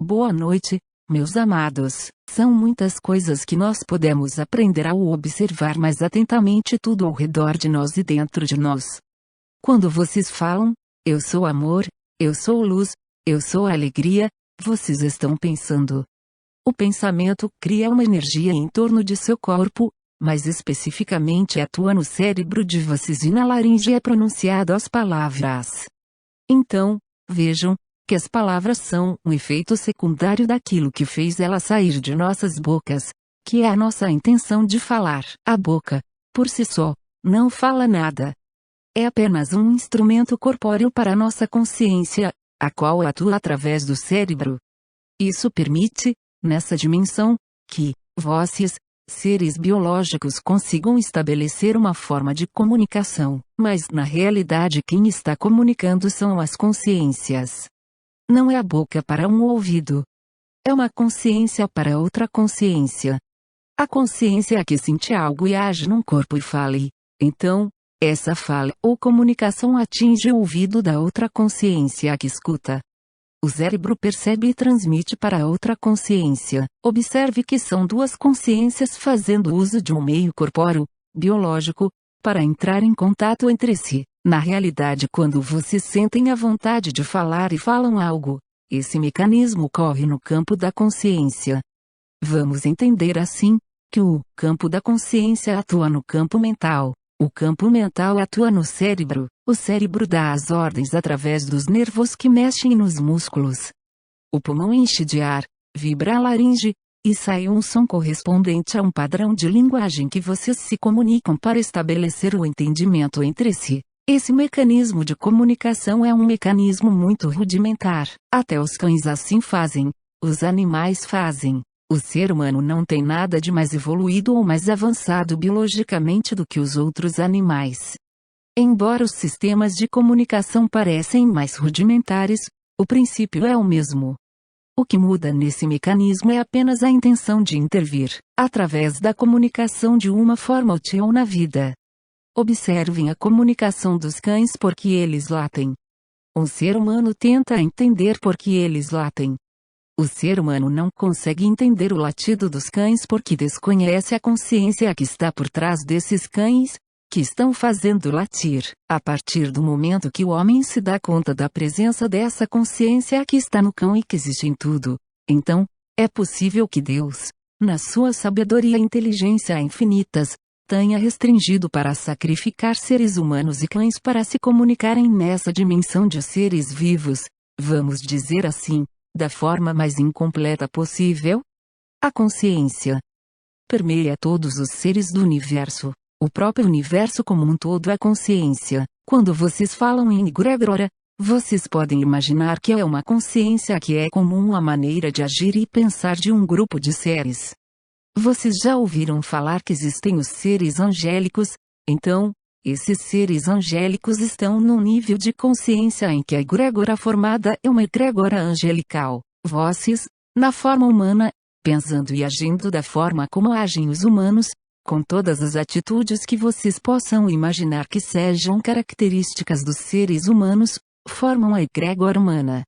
Boa noite, meus amados. São muitas coisas que nós podemos aprender ao observar mais atentamente tudo ao redor de nós e dentro de nós. Quando vocês falam, eu sou amor, eu sou luz, eu sou alegria, vocês estão pensando. O pensamento cria uma energia em torno de seu corpo, mais especificamente atua no cérebro de vocês e na laringe é pronunciado as palavras. Então, vejam, que as palavras são um efeito secundário daquilo que fez elas sair de nossas bocas, que é a nossa intenção de falar. A boca, por si só, não fala nada. É apenas um instrumento corpóreo para a nossa consciência, a qual atua através do cérebro. Isso permite, nessa dimensão, que vocês, seres biológicos, consigam estabelecer uma forma de comunicação, mas na realidade quem está comunicando são as consciências. Não é a boca para um ouvido. É uma consciência para outra consciência. A consciência é que sente algo e age num corpo e fale. Então, essa fala ou comunicação atinge o ouvido da outra consciência que escuta. O cérebro percebe e transmite para outra consciência. Observe que são duas consciências fazendo uso de um meio corpóreo, biológico, para entrar em contato entre si. Na realidade, quando vocês sentem a vontade de falar e falam algo, esse mecanismo ocorre no campo da consciência. Vamos entender assim, que o campo da consciência atua no campo mental. O campo mental atua no cérebro. O cérebro dá as ordens através dos nervos que mexem nos músculos. O pulmão enche de ar, vibra a laringe, e sai um som correspondente a um padrão de linguagem que vocês se comunicam para estabelecer o entendimento entre si. Esse mecanismo de comunicação é um mecanismo muito rudimentar. Até os cães assim fazem. Os animais fazem. O ser humano não tem nada de mais evoluído ou mais avançado biologicamente do que os outros animais. Embora os sistemas de comunicação parecem mais rudimentares, o princípio é o mesmo. O que muda nesse mecanismo é apenas a intenção de intervir, através da comunicação de uma forma útil na vida. Observem a comunicação dos cães porque eles latem. Um ser humano tenta entender porque eles latem. O ser humano não consegue entender o latido dos cães porque desconhece a consciência que está por trás desses cães, que estão fazendo latir. A partir do momento que o homem se dá conta da presença dessa consciência que está no cão e que existe em tudo, então, é possível que Deus, na sua sabedoria e inteligência infinitas, tenha restringido para sacrificar seres humanos e cães para se comunicarem nessa dimensão de seres vivos, vamos dizer assim, da forma mais incompleta possível? A consciência permeia todos os seres do universo. O próprio universo como um todo é consciência. Quando vocês falam em egrégora, vocês podem imaginar que é uma consciência que é comum à maneira de agir e pensar de um grupo de seres. Vocês já ouviram falar que existem os seres angélicos? Então, esses seres angélicos estão num nível de consciência em que a egrégora formada é uma egrégora angelical. Vocês, na forma humana, pensando e agindo da forma como agem os humanos, com todas as atitudes que vocês possam imaginar que sejam características dos seres humanos, formam a egrégora humana.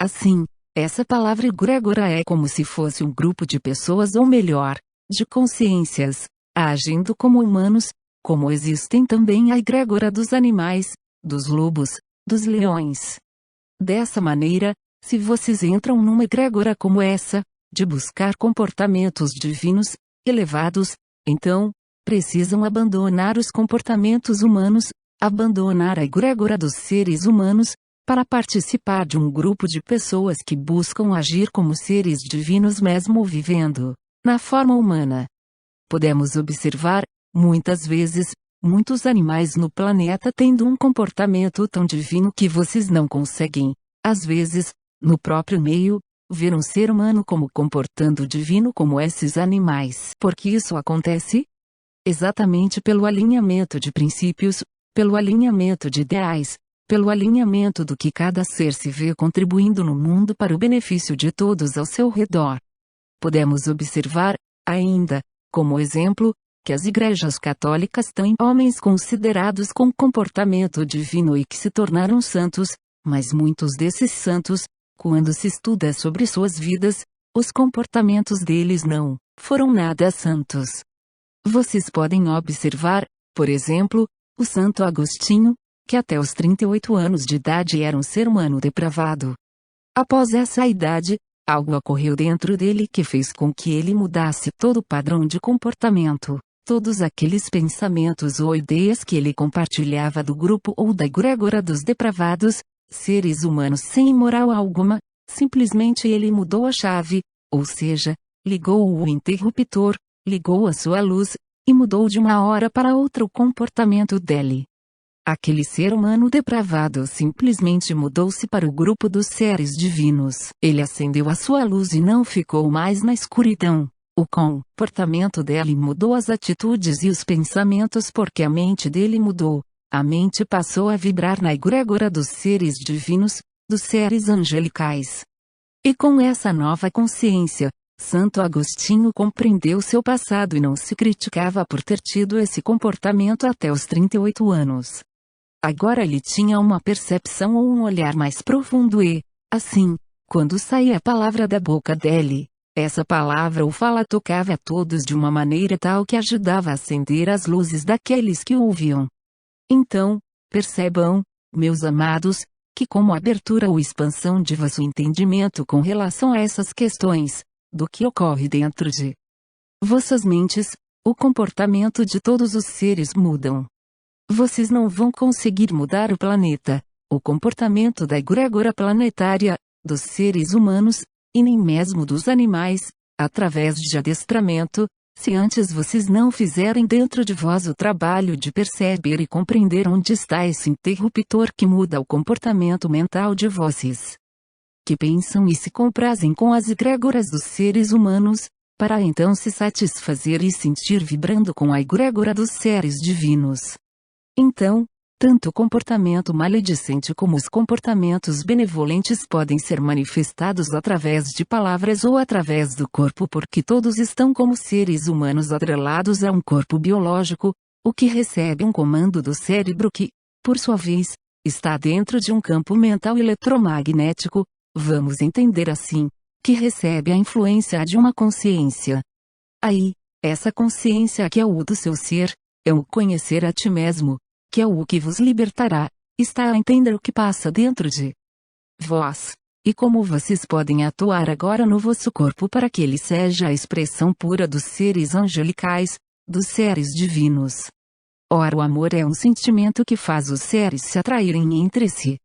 Assim, essa palavra egrégora é como se fosse um grupo de pessoas ou melhor, de consciências, agindo como humanos, como existem também a egrégora dos animais, dos lobos, dos leões. Dessa maneira, se vocês entram numa egrégora como essa, de buscar comportamentos divinos, elevados, então, precisam abandonar os comportamentos humanos, abandonar a egrégora dos seres humanos, para participar de um grupo de pessoas que buscam agir como seres divinos mesmo vivendo na forma humana. Podemos observar, muitas vezes, muitos animais no planeta tendo um comportamento tão divino que vocês não conseguem, às vezes, no próprio meio, ver um ser humano como comportando divino como esses animais. Por que isso acontece? Exatamente pelo alinhamento de princípios, pelo alinhamento de ideais, pelo alinhamento do que cada ser se vê contribuindo no mundo para o benefício de todos ao seu redor. Podemos observar, ainda, como exemplo, que as igrejas católicas têm homens considerados com comportamento divino e que se tornaram santos, mas muitos desses santos, Quando se estuda sobre suas vidas, os comportamentos deles não foram nada santos. Vocês podem observar, por exemplo, o Santo Agostinho, que até os 38 anos de idade era um ser humano depravado. Após essa idade, algo ocorreu dentro dele que fez com que ele mudasse todo o padrão de comportamento. Todos aqueles pensamentos ou ideias que ele compartilhava do grupo ou da egrégora dos depravados, seres humanos sem moral alguma, simplesmente ele mudou a chave, ou seja, ligou o interruptor, ligou a sua luz, e mudou de uma hora para outra o comportamento dele. Aquele ser humano depravado simplesmente mudou-se para o grupo dos seres divinos. Ele acendeu a sua luz e não ficou mais na escuridão. O comportamento dele mudou, as atitudes e os pensamentos, porque a mente dele mudou. A mente passou a vibrar na egrégora dos seres divinos, dos seres angelicais. E com essa nova consciência, Santo Agostinho compreendeu seu passado e não se criticava por ter tido esse comportamento até os 38 anos. Agora ele tinha uma percepção ou um olhar mais profundo e, assim, quando saía a palavra da boca dele, essa palavra ou fala tocava a todos de uma maneira tal que ajudava a acender as luzes daqueles que o ouviam. Então, percebam, meus amados, que como abertura ou expansão de vosso entendimento com relação a essas questões, do que ocorre dentro de vossas mentes, o comportamento de todos os seres mudam. Vocês não vão conseguir mudar o planeta, o comportamento da egrégora planetária, dos seres humanos, e nem mesmo dos animais, através de adestramento, se antes vocês não fizerem dentro de vós o trabalho de perceber e compreender onde está esse interruptor que muda o comportamento mental de vocês. Que pensam e se comprazem com as egrégoras dos seres humanos, para então se satisfazer e sentir vibrando com a egrégora dos seres divinos. Então, tanto o comportamento maledicente como os comportamentos benevolentes podem ser manifestados através de palavras ou através do corpo, porque todos estão como seres humanos atrelados a um corpo biológico, o que recebe um comando do cérebro que, por sua vez, está dentro de um campo mental eletromagnético, vamos entender assim, que recebe a influência de uma consciência. Aí, essa consciência que é o do seu ser, é o conhecer a ti mesmo, que é o que vos libertará, está a entender o que passa dentro de vós, e como vocês podem atuar agora no vosso corpo para que ele seja a expressão pura dos seres angelicais, dos seres divinos. Ora, o amor é um sentimento que faz os seres se atraírem entre si.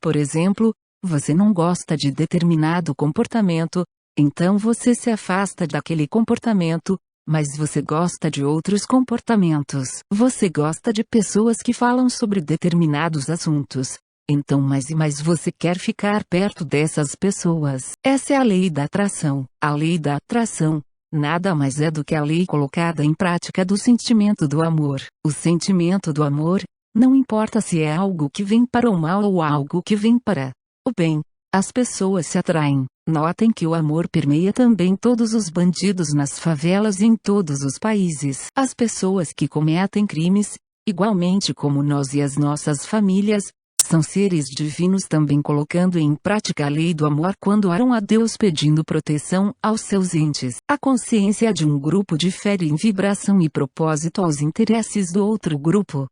Por exemplo, você não gosta de determinado comportamento, então você se afasta daquele comportamento, mas você gosta de outros comportamentos. Você gosta de pessoas que falam sobre determinados assuntos. Então mais e mais você quer ficar perto dessas pessoas. Essa é a lei da atração. A lei da atração nada mais é do que a lei colocada em prática do sentimento do amor. O sentimento do amor, não importa se é algo que vem para o mal ou algo que vem para o bem, as pessoas se atraem. Notem que o amor permeia também todos os bandidos nas favelas e em todos os países. As pessoas que cometem crimes, igualmente como nós e as nossas famílias, são seres divinos também colocando em prática a lei do amor quando oram a Deus pedindo proteção aos seus entes. A consciência de um grupo difere em vibração e propósito aos interesses do outro grupo.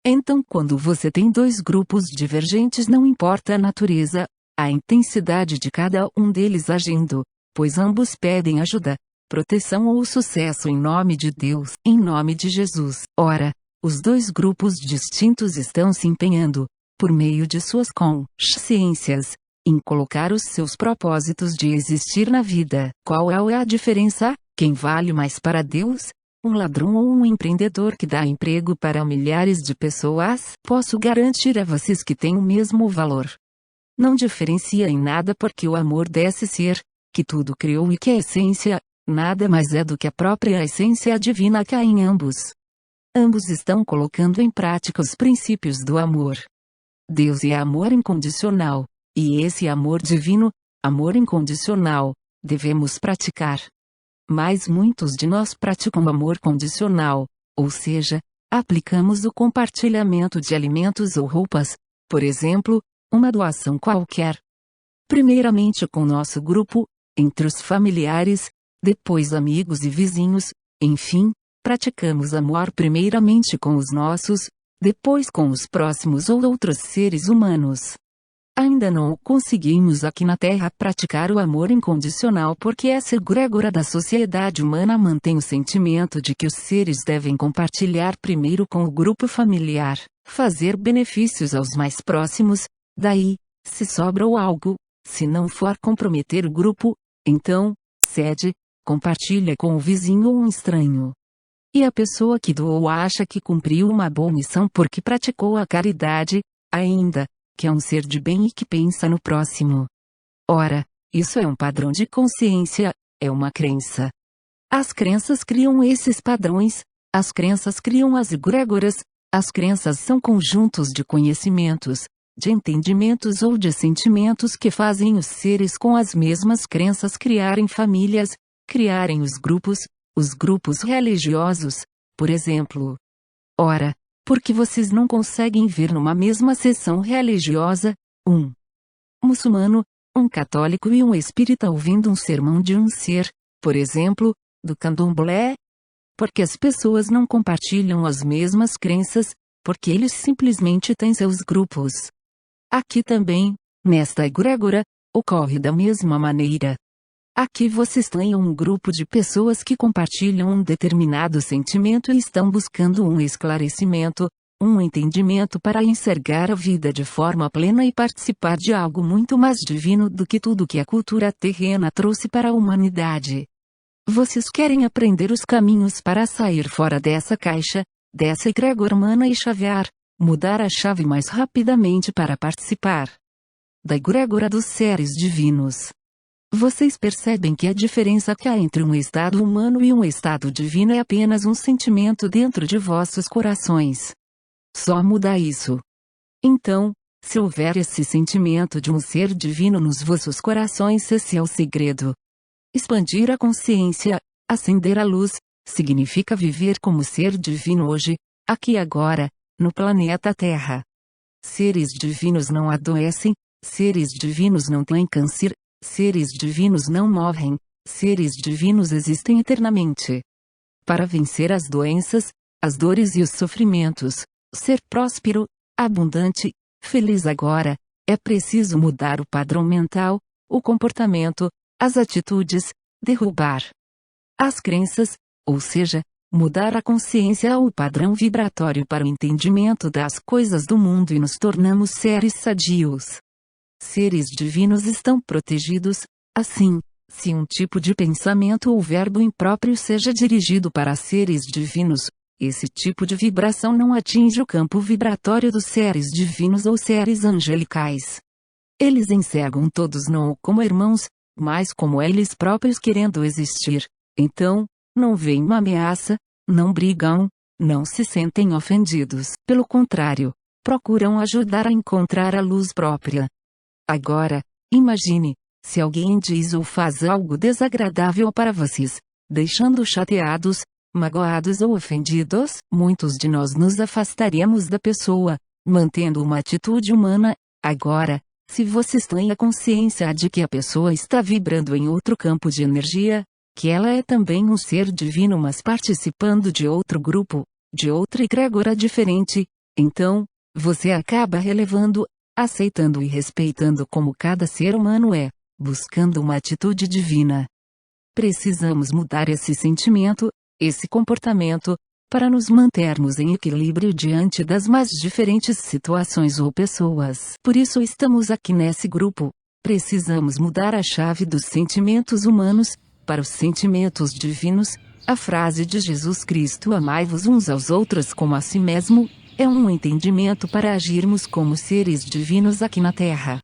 Então, quando você tem dois grupos divergentes, não importa a natureza, a intensidade de cada um deles agindo, pois ambos pedem ajuda, proteção ou sucesso em nome de Deus, em nome de Jesus. Ora, os dois grupos distintos estão se empenhando, por meio de suas consciências, em colocar os seus propósitos de existir na vida. Qual é a diferença? Quem vale mais para Deus? Um ladrão ou um empreendedor que dá emprego para milhares de pessoas? Posso garantir a vocês que tem o mesmo valor. Não diferencia em nada, porque o amor desse ser, que tudo criou e que a essência, nada mais é do que a própria essência divina que há em ambos. Ambos estão colocando em prática os princípios do amor. Deus é amor incondicional, e esse amor divino, amor incondicional, devemos praticar. Mas muitos de nós praticam amor condicional, ou seja, aplicamos o compartilhamento de alimentos ou roupas, por exemplo, uma doação qualquer. primeiramente com nosso grupo, entre os familiares, depois amigos e vizinhos, enfim, praticamos amor primeiramente com os nossos, depois com os próximos ou outros seres humanos. Ainda não conseguimos aqui na Terra praticar o amor incondicional porque essa egrégora da sociedade humana mantém o sentimento de que os seres devem compartilhar primeiro com o grupo familiar, fazer benefícios aos mais próximos, daí, se sobrou algo, se não for comprometer o grupo, então, cede, compartilha com o vizinho ou um estranho. E a pessoa que doou acha que cumpriu uma boa missão porque praticou a caridade, ainda, que é um ser de bem e que pensa no próximo. Ora, isso é um padrão de consciência, é uma crença. As crenças criam esses padrões, as crenças criam as egrégoras, as crenças são conjuntos de conhecimentos, de entendimentos ou de sentimentos que fazem os seres com as mesmas crenças criarem famílias, criarem os grupos religiosos, por exemplo. Ora, por que vocês não conseguem ver numa mesma sessão religiosa, um muçulmano, um católico e um espírita ouvindo um sermão de um ser, por exemplo, do candomblé? Porque as pessoas não compartilham as mesmas crenças, porque eles simplesmente têm seus grupos. Aqui também, nesta egrégora, ocorre da mesma maneira. Aqui vocês têm um grupo de pessoas que compartilham um determinado sentimento e estão buscando um esclarecimento, um entendimento para enxergar a vida de forma plena e participar de algo muito mais divino do que tudo que a cultura terrena trouxe para a humanidade. Vocês querem aprender os caminhos para sair fora dessa caixa, dessa egrégora humana e chavear, mudar a chave mais rapidamente para participar da egrégora dos seres divinos. Vocês percebem que a diferença que há entre um estado humano e um estado divino é apenas um sentimento dentro de vossos corações. Só muda isso. Então, se houver esse sentimento de um ser divino nos vossos corações, esse é o segredo. Expandir a consciência, acender a luz, significa viver como ser divino hoje, aqui e agora, no planeta Terra. Seres divinos não adoecem, seres divinos não têm câncer, seres divinos não morrem, seres divinos existem eternamente. Para vencer as doenças, as dores e os sofrimentos, ser próspero, abundante, feliz agora, é preciso mudar o padrão mental, o comportamento, as atitudes, derrubar as crenças, ou seja, mudar a consciência ao padrão vibratório para o entendimento das coisas do mundo e nos tornamos seres sadios. Seres divinos estão protegidos, assim, se um tipo de pensamento ou verbo impróprio seja dirigido para seres divinos, esse tipo de vibração não atinge o campo vibratório dos seres divinos ou seres angelicais. Eles enxergam todos não como irmãos, mas como eles próprios querendo existir. Então, não veem uma ameaça, não brigam, não se sentem ofendidos. Pelo contrário, procuram ajudar a encontrar a luz própria. Agora, imagine, se alguém diz ou faz algo desagradável para vocês, deixando chateados, magoados ou ofendidos, muitos de nós nos afastaríamos da pessoa, mantendo uma atitude humana. Agora, se vocês têm a consciência de que a pessoa está vibrando em outro campo de energia, que ela é também um ser divino mas participando de outro grupo, de outra egrégora diferente, então, você acaba relevando, aceitando e respeitando como cada ser humano é, buscando uma atitude divina. Precisamos mudar esse sentimento, esse comportamento, para nos mantermos em equilíbrio diante das mais diferentes situações ou pessoas. Por isso estamos aqui nesse grupo. Precisamos mudar a chave dos sentimentos humanos para os sentimentos divinos. A frase de Jesus Cristo, amai-vos uns aos outros como a si mesmo, é um entendimento para agirmos como seres divinos aqui na Terra.